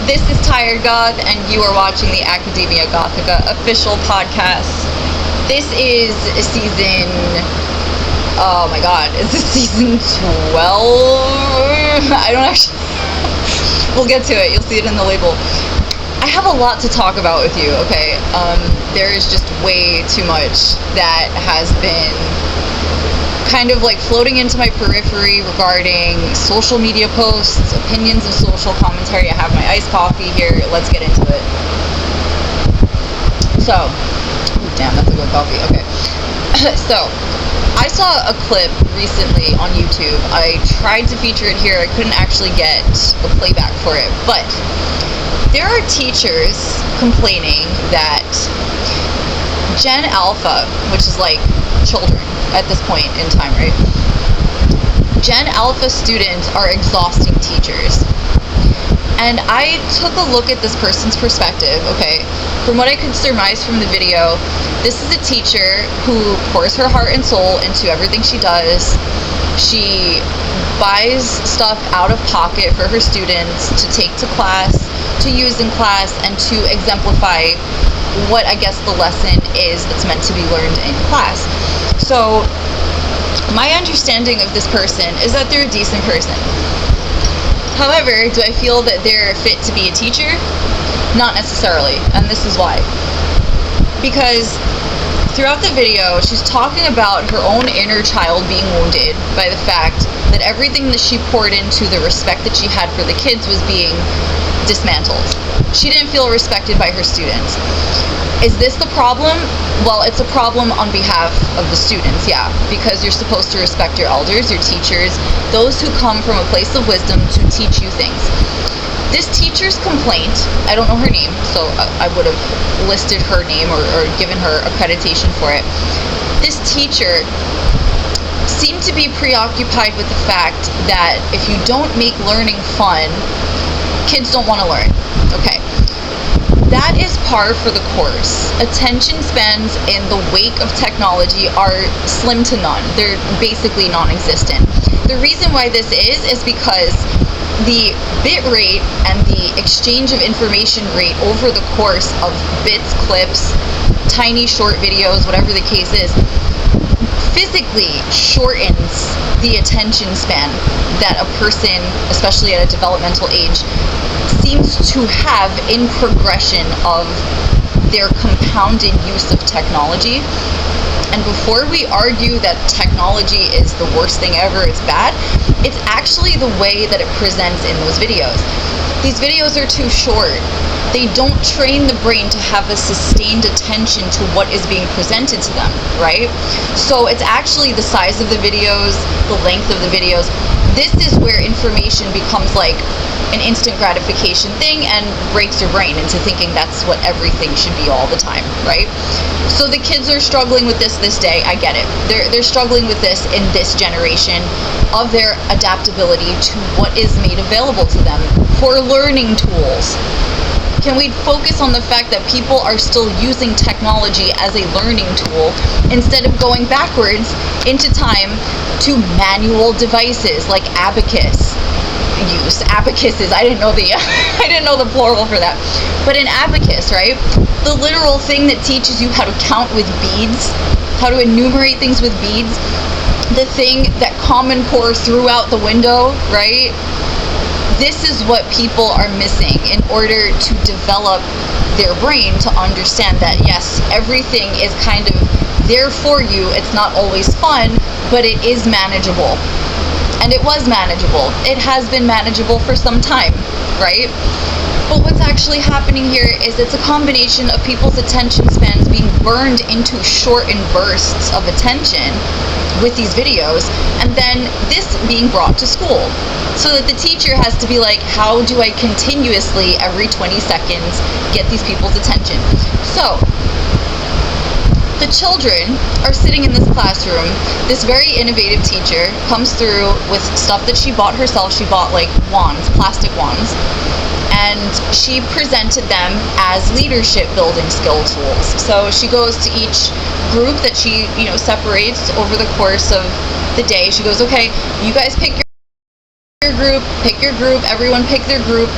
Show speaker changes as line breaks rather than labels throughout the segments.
This is Tired Goth, and you are watching the Academia Gothica official podcast. This is season... Oh my god, is this season 12? I don't actually... We'll get to it, you'll see it in the label. I have a lot to talk about with you, okay? There is just way too much that has been kind of like floating into my periphery regarding social media posts, opinions of social commentary. I have my iced coffee here. Let's get into it. So, damn, that's a good coffee. Okay. So, I saw a clip recently on YouTube. I tried to feature it here. I couldn't actually get a playback for it. But there are teachers complaining that Gen Alpha, which is like children at this point in time, right? Gen Alpha students are exhausting teachers. And I took a look at this person's perspective, okay? From what I could surmise from the video, this is a teacher who pours her heart and soul into everything she does. She buys stuff out of pocket for her students to take to class, to use in class, and to exemplify what I guess the lesson is that's meant to be learned in class. So my understanding of this person is that they're a decent person. However, do I feel that they're fit to be a teacher? Not necessarily, and this is why. Because throughout the video, she's talking about her own inner child being wounded by the fact that everything that she poured into the respect that she had for the kids was being dismantled. She didn't feel respected by her students. Is this the problem? Well, it's a problem on behalf of the students, yeah, because you're supposed to respect your elders, your teachers, those who come from a place of wisdom to teach you things. This teacher's complaint, I don't know her name, so I would have listed her name or given her accreditation for it. This teacher seemed to be preoccupied with the fact that if you don't make learning fun, kids don't want to learn. Okay. That is par for the course. Attention spans in the wake of technology are slim to none. They're basically non-existent. The reason why this is because the bit rate and the exchange of information rate over the course of bits, clips, tiny short videos, whatever the case is, physically shortens the attention span that a person, especially at a developmental age, seems to have in progression of their compounded use of technology. And before we argue that technology is the worst thing ever, it's bad, it's actually the way that it presents in those videos. These videos are too short. They don't train the brain to have a sustained attention to what is being presented to them, right? So it's actually the size of the videos, the length of the videos. This is where information becomes like an instant gratification thing and breaks your brain into thinking that's what everything should be all the time, right? So the kids are struggling with this day. I get it. They're struggling with this in this generation of their adaptability to what is made available to them for learning tools. Can we focus on the fact that people are still using technology as a learning tool instead of going backwards into time to manual devices like abacus use? Abacuses, I didn't know the plural for that. But an abacus, right? The literal thing that teaches you how to count with beads, how to enumerate things with beads, the thing that Common Core threw out the window, right? This is what people are missing in order to develop their brain to understand that, yes, everything is kind of there for you. It's not always fun, but it is manageable. And it was manageable. It has been manageable for some time, right? But what's actually happening here is it's a combination of people's attention spans being burned into shortened bursts of attention with these videos, and then this being brought to school. So that the teacher has to be like, how do I continuously, every 20 seconds, get these people's attention? So, the children are sitting in this classroom. This very innovative teacher comes through with stuff that she bought herself. She bought like wands, plastic wands. And she presented them as leadership building skill tools. So she goes to each group that she, separates over the course of the day. She goes, okay, you guys pick your group, everyone pick their group.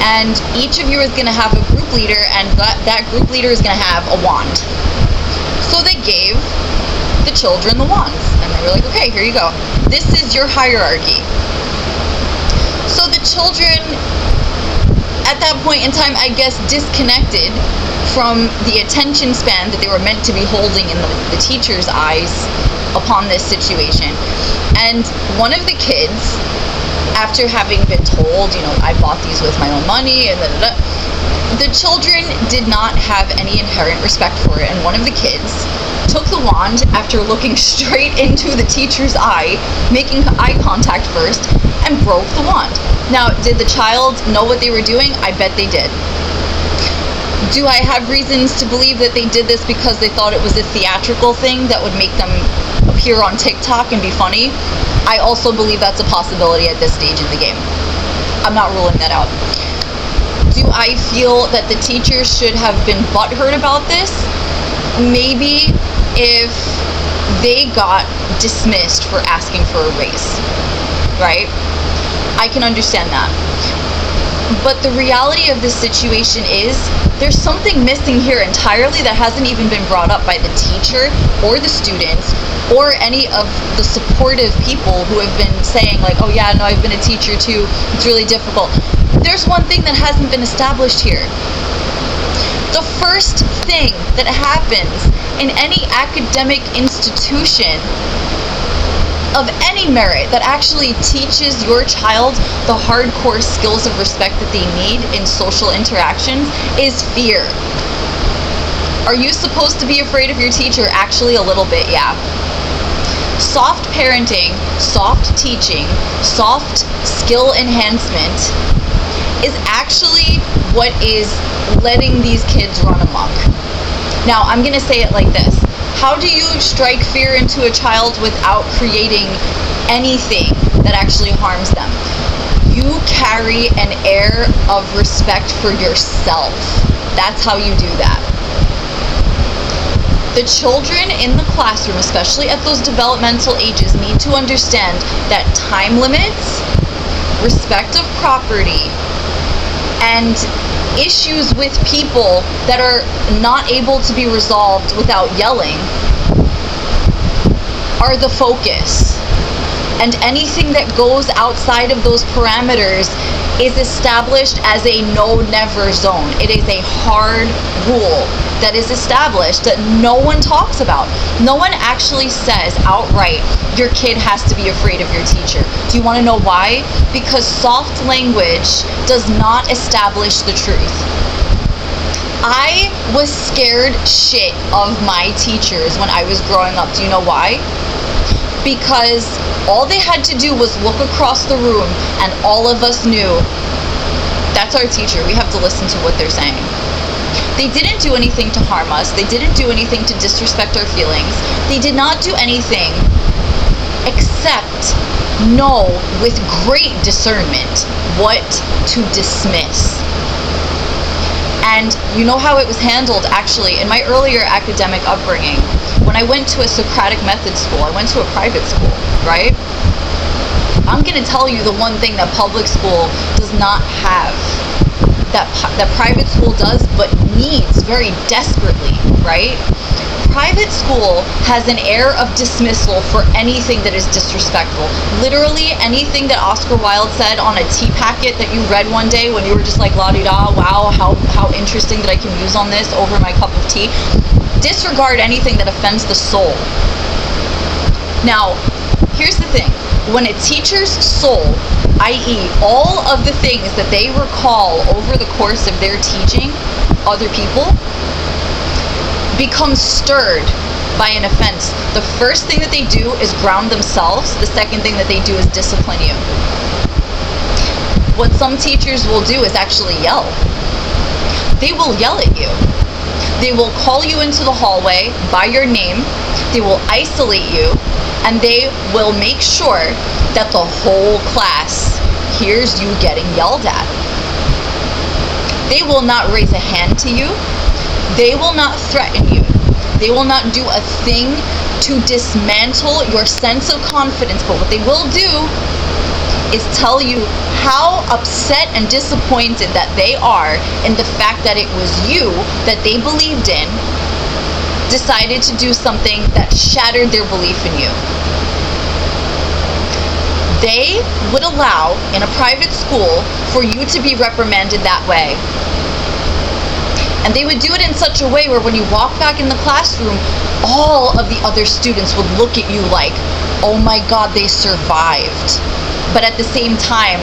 and each of you is going to have a group leader, and that group leader is going to have a wand. So they gave the children the wands, and they were like, okay, here you go. This is your hierarchy. So the children, at that point in time, I guess, disconnected from the attention span that they were meant to be holding in the teacher's eyes upon this situation. And one of the kids, after having been told, I bought these with my own money, and the children did not have any inherent respect for it. And one of the kids took the wand after looking straight into the teacher's eye, making eye contact first, and broke the wand. Now, did the child know what they were doing? I bet they did. Do I have reasons to believe that they did this because they thought it was a theatrical thing that would make them appear on TikTok and be funny? I also believe that's a possibility at this stage in the game. I'm not ruling that out. Do I feel that the teachers should have been butthurt about this? Maybe, if they got dismissed for asking for a raise, right? I can understand that. But the reality of this situation is there's something missing here entirely that hasn't even been brought up by the teacher or the students or any of the supportive people who have been saying, like, oh yeah, no, I've been a teacher too, it's really difficult. There's one thing that hasn't been established here. The first thing that happens in any academic institution of any merit that actually teaches your child the hardcore skills of respect that they need in social interactions is fear. Are you supposed to be afraid of your teacher? Actually, a little bit, yeah. Soft parenting, soft teaching, soft skill enhancement is actually what is letting these kids run amok. Now, I'm going to say it like this. How do you strike fear into a child without creating anything that actually harms them? You carry an air of respect for yourself. That's how you do that. The children in the classroom, especially at those developmental ages, need to understand that time limits, respect of property, and issues with people that are not able to be resolved without yelling are the focus. And anything that goes outside of those parameters is established as a no-never zone. It is a hard rule that is established that no one talks about. No one actually says outright, your kid has to be afraid of your teacher. Do you want to know why? Because soft language does not establish the truth. I was scared shit of my teachers when I was growing up. Do you know why? Because all they had to do was look across the room and all of us knew, that's our teacher. We have to listen to what they're saying. They didn't do anything to harm us. They didn't do anything to disrespect our feelings. They did not do anything except know with great discernment what to dismiss. And you know how it was handled, actually, in my earlier academic upbringing. When I went to a Socratic method school, I went to a private school, right? I'm going to tell you the one thing that public school does not have, that private school does, but needs very desperately, right? Private school has an air of dismissal for anything that is disrespectful. Literally anything that Oscar Wilde said on a tea packet that you read one day when you were just like, la-di-da, wow, how interesting that I can use on this over my cup of tea. Disregard anything that offends the soul. Now, here's the thing. When a teacher's soul, i.e. all of the things that they recall over the course of their teaching other people, becomes stirred by an offense, the first thing that they do is ground themselves. The second thing that they do is discipline you. What some teachers will do is actually yell. They will yell at you. They will call you into the hallway by your name. They will isolate you. And they will make sure that the whole class hears you getting yelled at. They will not raise a hand to you. They will not threaten you. They will not do a thing to dismantle your sense of confidence. But what they will do is tell you how upset and disappointed that they are in the fact that it was you that they believed in decided to do something that shattered their belief in you. They would allow, in a private school, for you to be reprimanded that way. And they would do it in such a way where when you walk back in the classroom, all of the other students would look at you like, oh my God, they survived. But at the same time,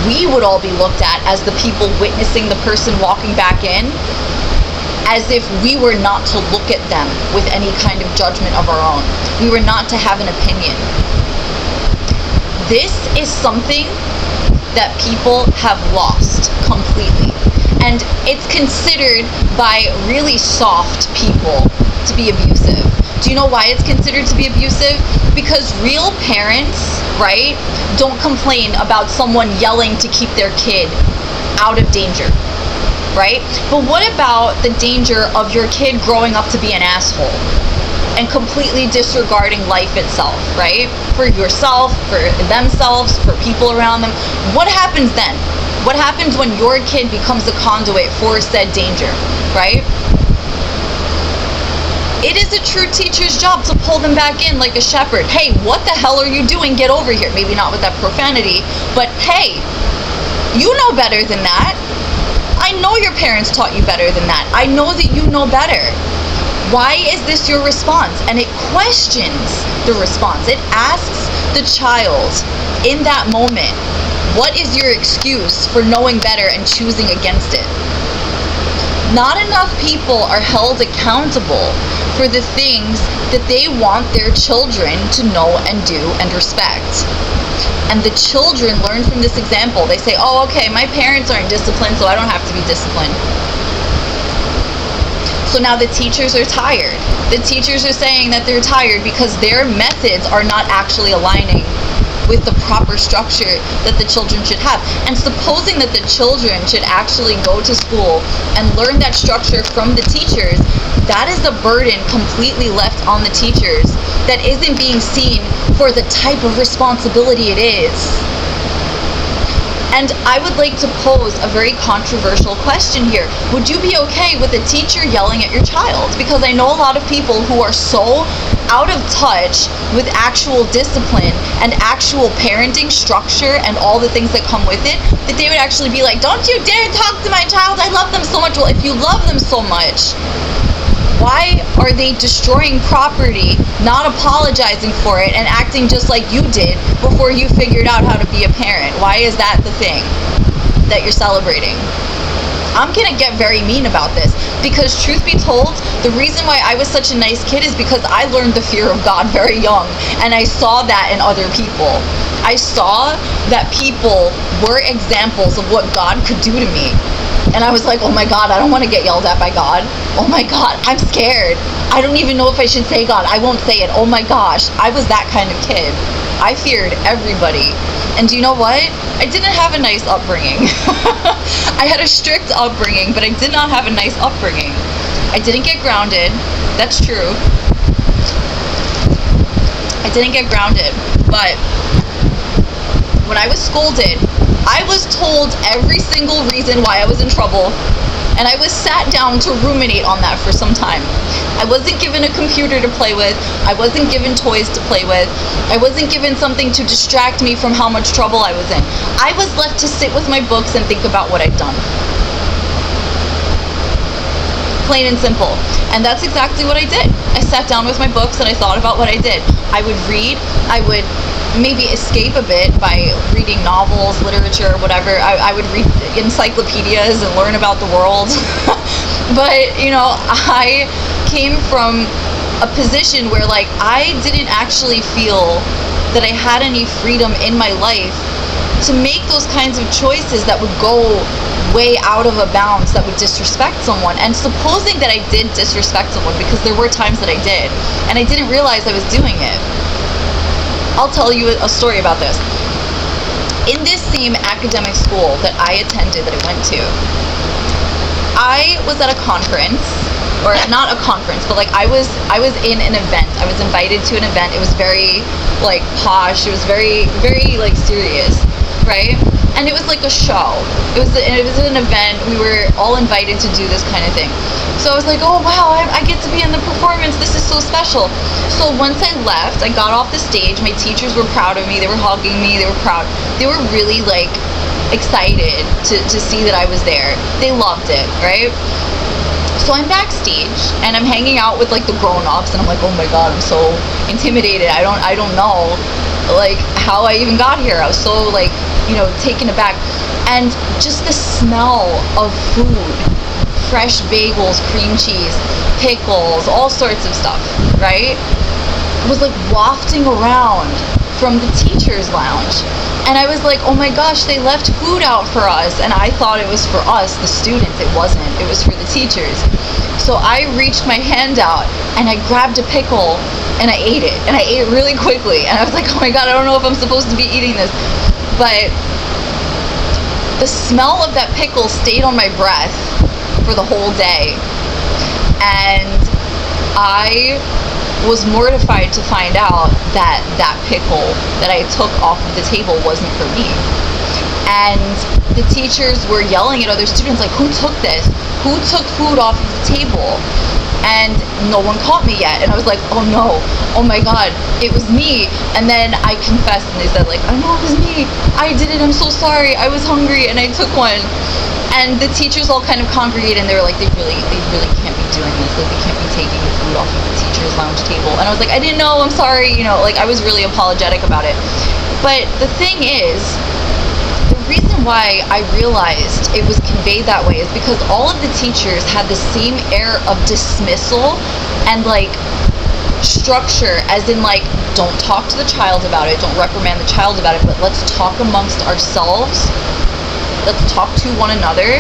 we would all be looked at as the people witnessing the person walking back in, as if we were not to look at them with any kind of judgment of our own. We were not to have an opinion. This is something that people have lost completely. And it's considered by really soft people to be abusive. Do you know why it's considered to be abusive? Because real parents, right, don't complain about someone yelling to keep their kid out of danger, right? But what about the danger of your kid growing up to be an asshole and completely disregarding life itself, right? For yourself, for themselves, for people around them. What happens then? What happens when your kid becomes a conduit for said danger, right? It is a true teacher's job to pull them back in like a shepherd. Hey, what the hell are you doing? Get over here. Maybe not with that profanity, but hey, you know better than that. I know your parents taught you better than that. I know that you know better. Why is this your response? And it questions the response. It asks the child in that moment, what is your excuse for knowing better and choosing against it? Not enough people are held accountable for the things that they want their children to know and do and respect. And the children learn from this example. They say, oh, okay, my parents aren't disciplined, so I don't have to be disciplined. So now the teachers are tired. The teachers are saying that they're tired because their methods are not actually aligning with the proper structure that the children should have. And supposing that the children should actually go to school and learn that structure from the teachers, that is the burden completely left on the teachers that isn't being seen for the type of responsibility it is. And I would like to pose a very controversial question here. Would you be okay with a teacher yelling at your child? Because I know a lot of people who are so out of touch with actual discipline and actual parenting structure and all the things that come with it, that they would actually be like, don't you dare talk to my child, I love them so much. Well, if you love them so much, why are they destroying property, not apologizing for it, and acting just like you did before you figured out how to be a parent? Why is that the thing that you're celebrating? I'm gonna get very mean about this, because truth be told, the reason why I was such a nice kid is because I learned the fear of God very young, and I saw that in other people. I saw that people were examples of what God could do to me. And I was like, oh my God, I don't want to get yelled at by God. Oh my God, I'm scared. I don't even know if I should say God. I won't say it. Oh my gosh, I was that kind of kid. I feared everybody. And do you know what? I didn't have a nice upbringing. I had a strict upbringing, but I did not have a nice upbringing. I didn't get grounded. That's true. I didn't get grounded, but when I was scolded, I was told every single reason why I was in trouble, and I was sat down to ruminate on that for some time. I wasn't given a computer to play with. I wasn't given toys to play with. I wasn't given something to distract me from how much trouble I was in. I was left to sit with my books and think about what I'd done. Plain and simple. And that's exactly what I did. I sat down with my books and I thought about what I did. I would read. I would maybe escape a bit by reading novels, literature, whatever. I would read encyclopedias and learn about the world. But, you know, I came from a position where, like, I didn't actually feel that I had any freedom in my life to make those kinds of choices that would go way out of a bounds, that would disrespect someone. And supposing that I did disrespect someone, because there were times that I did, and I didn't realize I was doing it. I'll tell you a story about this. In this same academic school that I attended, that I went to, I was at a conference, or not a conference, but like I was in an event. I was invited to an event. It was very like posh. It was very like serious, right? And it was like a show. It was an event. We were all invited to do this kind of thing. So I was like, oh wow, I get to be in the performance. This is so special. So once I left, I got off the stage. My teachers were proud of me. They were hugging me. They were proud. They were really like excited to see that I was there. They loved it, right? So I'm backstage and I'm hanging out with like the grown-ups, and I'm like, oh my god, I'm so intimidated. I don't know like how I even got here. I was so like, you know, taken aback. And just the smell of food, fresh bagels, cream cheese, pickles, all sorts of stuff, right, was like wafting around from the teacher's lounge. And I was like, oh my gosh, they left food out for us. And I thought it was for us, the students. It wasn't. It was for the teachers. So I reached my hand out and I grabbed a pickle and I ate it. And I ate it really quickly. And I was like, oh my god, I don't know if I'm supposed to be eating this. But the smell of that pickle stayed on my breath for the whole day. And I was mortified to find out that that pickle that I took off of the table wasn't for me. And the teachers were yelling at other students like, who took this? Who took food off of the table? And no one caught me yet. And I was like, oh no, oh my god, it was me. And then I confessed and they said like, I know it was me. I did it, I'm so sorry. I was hungry and I took one. And the teachers all kind of congregated and they were like, they really can't be doing this. Like, they can't be taking the food off of the teacher's lounge table. And I was like, I didn't know, I'm sorry. You know, like I was really apologetic about it. But the thing is, the reason why I realized it was conveyed that way is because all of the teachers had the same air of dismissal and like structure, as in like, don't talk to the child about it, don't reprimand the child about it, but let's talk amongst ourselves. Let's talk to one another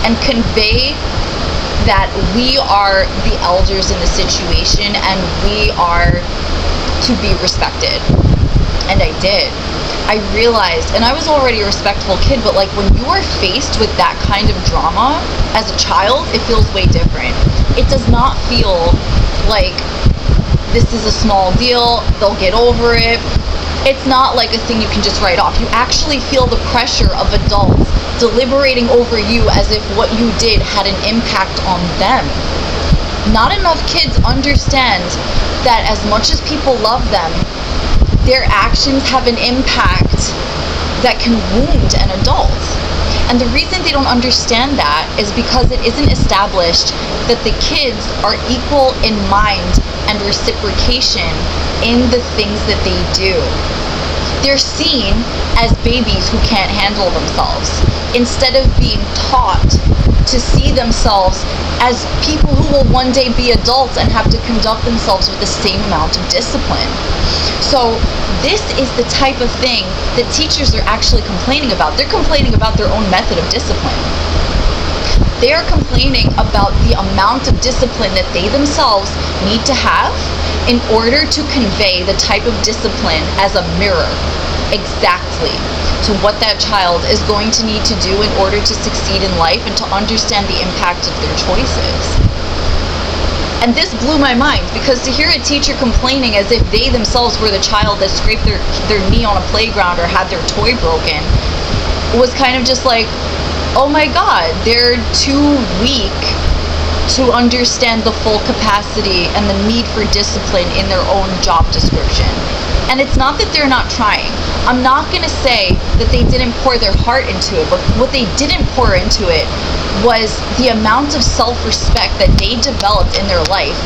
and convey that we are the elders in the situation and we are to be respected. And I did. I realized, and I was already a respectful kid, but like when you are faced with that kind of drama as a child, it feels way different. It does not feel like this is a small deal, they'll get over it. It's not like a thing you can just write off. You actually feel the pressure of adults deliberating over you as if what you did had an impact on them. Not enough kids understand that as much as people love them, their actions have an impact that can wound an adult. And the reason they don't understand that is because it isn't established that the kids are equal in mind and reciprocation in the things that they do. They're seen as babies who can't handle themselves, instead of being taught to see themselves as people who will one day be adults and have to conduct themselves with the same amount of discipline. So this is the type of thing that teachers are actually complaining about. They're complaining about their own method of discipline. They are complaining about the amount of discipline that they themselves need to have in order to convey the type of discipline as a mirror exactly to what that child is going to need to do in order to succeed in life and to understand the impact of their choices. And this blew my mind, because to hear a teacher complaining as if they themselves were the child that scraped their knee on a playground or had their toy broken was kind of just like, oh my god, they're too weak to understand the full capacity and the need for discipline in their own job description. And it's not that they're not trying. I'm not going to say that they didn't pour their heart into it, but what they didn't pour into it was the amount of self-respect that they developed in their life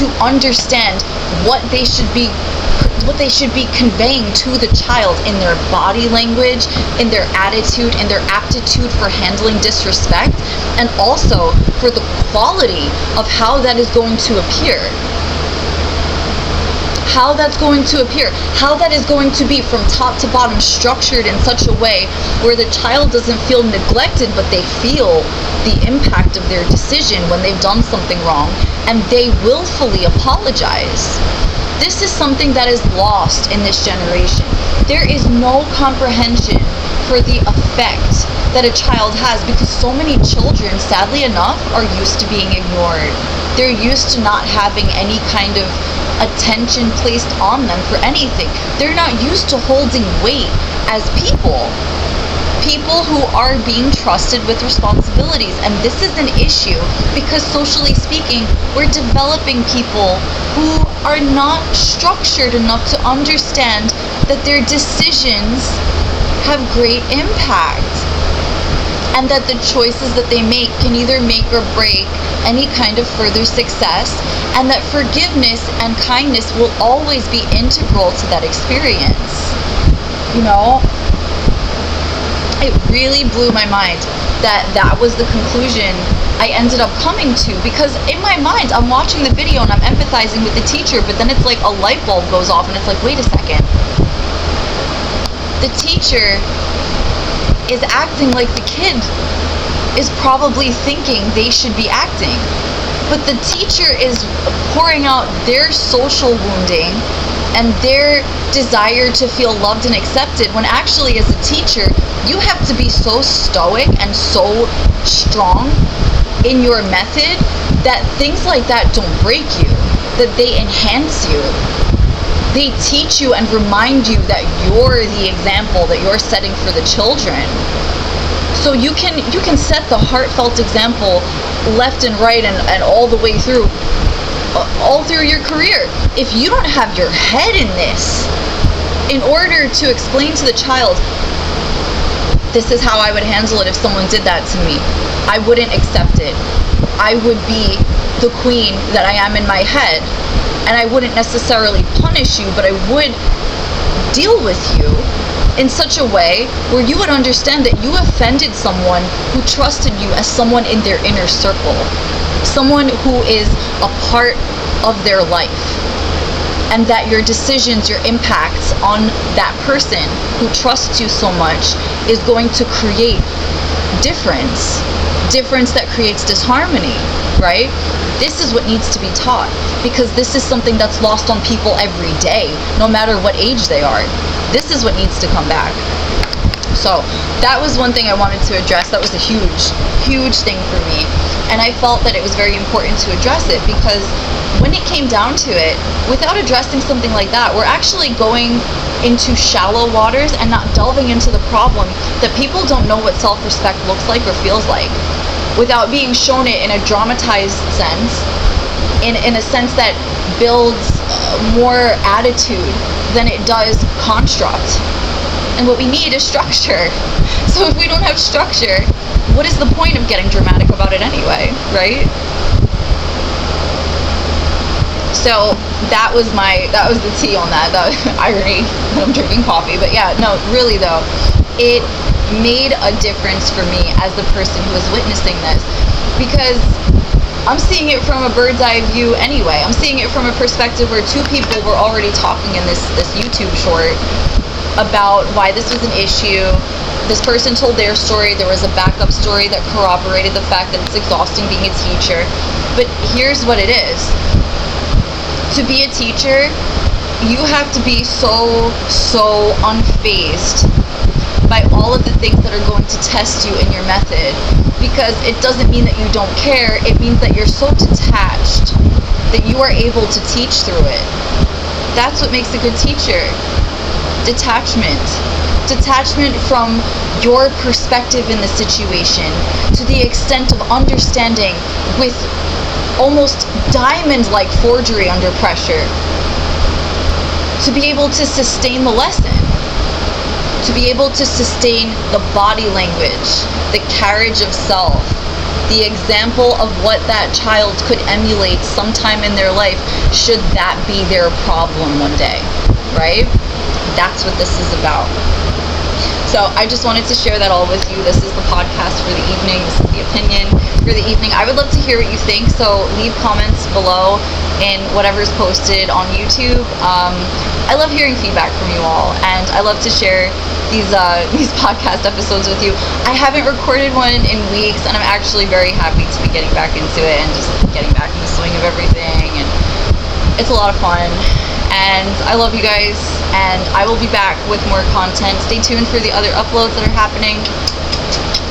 to understand what they should be conveying to the child in their body language, in their attitude, in their aptitude for handling disrespect, and also for the quality of how that is going to appear. How that's going to appear, how that is going to be from top to bottom structured in such a way where the child doesn't feel neglected, but they feel the impact of their decision when they've done something wrong, and they willfully apologize. This is something that is lost in this generation. There is no comprehension for the effect that a child has, because so many children, sadly enough, are used to being ignored. They're used to not having any kind of attention placed on them for anything. They're not used to holding weight as people who are being trusted with responsibilities. And this is an issue because, socially speaking, we're developing people who are not structured enough to understand that their decisions have great impact, and that the choices that they make can either make or break any kind of further success, and that forgiveness and kindness will always be integral to that experience. You know, it really blew my mind that was the conclusion I ended up coming to, because in my mind, I'm watching the video and I'm empathizing with the teacher, but then it's like a light bulb goes off and it's like, wait a second. The teacher is acting like the kid is probably thinking they should be acting. But the teacher is pouring out their social wounding and their desire to feel loved and accepted, when actually, as a teacher, you have to be so stoic and so strong in your method that things like that don't break you, that they enhance you. They teach you and remind you that you're the example that you're setting for the children. So you can set the heartfelt example left and right and all the way through, all through your career. If you don't have your head in this, in order to explain to the child, this is how I would handle it if someone did that to me, I wouldn't accept it. I would be the queen that I am in my head, and I wouldn't necessarily punish you, but I would deal with you in such a way where you would understand that you offended someone who trusted you as someone in their inner circle, someone who is a part of their life, and that your decisions, your impacts on that person who trusts you so much is going to create difference that creates disharmony, right? This is what needs to be taught, because this is something that's lost on people every day, no matter what age they are. This is what needs to come back. So that was one thing I wanted to address. That was a huge thing for me. And I felt that it was very important to address it, because when it came down to it, without addressing something like that, we're actually going into shallow waters and not delving into the problem that people don't know what self-respect looks like or feels like, without being shown it in a dramatized sense, in a sense that builds more attitude than it does construct. And what we need is structure. So if we don't have structure, what is the point of getting dramatic about it anyway, right? So that was the tea on that. That was irony that I'm drinking coffee. But yeah, no, really though, it made a difference for me as the person who was witnessing this, because I'm seeing it from a bird's eye view anyway. I'm seeing it from a perspective where two people were already talking in this YouTube short about why this was an issue. This person told their story. There was a backup story that corroborated the fact that it's exhausting being a teacher. But here's what it is. To be a teacher, you have to be so unfazed by all of the things that are going to test you in your method, because it doesn't mean that you don't care. It means that you're so detached that you are able to teach through it. That's what makes a good teacher. Detachment from your perspective in the situation, to the extent of understanding with almost diamond-like forgery under pressure, to be able to sustain the lesson, to be able to sustain the body language, the carriage of self, the example of what that child could emulate sometime in their life, should that be their problem one day, right? That's what this is about. So I just wanted to share that all with you. This is the podcast for the evening. This is the opinion for the evening. I would love to hear what you think, so leave comments below in whatever's posted on YouTube. I love hearing feedback from you all, and I love to share these podcast episodes with you. I haven't recorded one in weeks, and I'm actually very happy to be getting back into it and just getting back in the swing of everything, and it's a lot of fun. And I love you guys, and I will be back with more content. Stay tuned for the other uploads that are happening.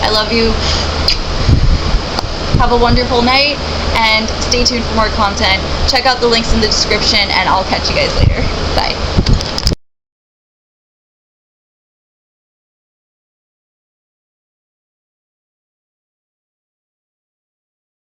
I love you. Have a wonderful night, and stay tuned for more content. Check out the links in the description, and I'll catch you guys later. Bye.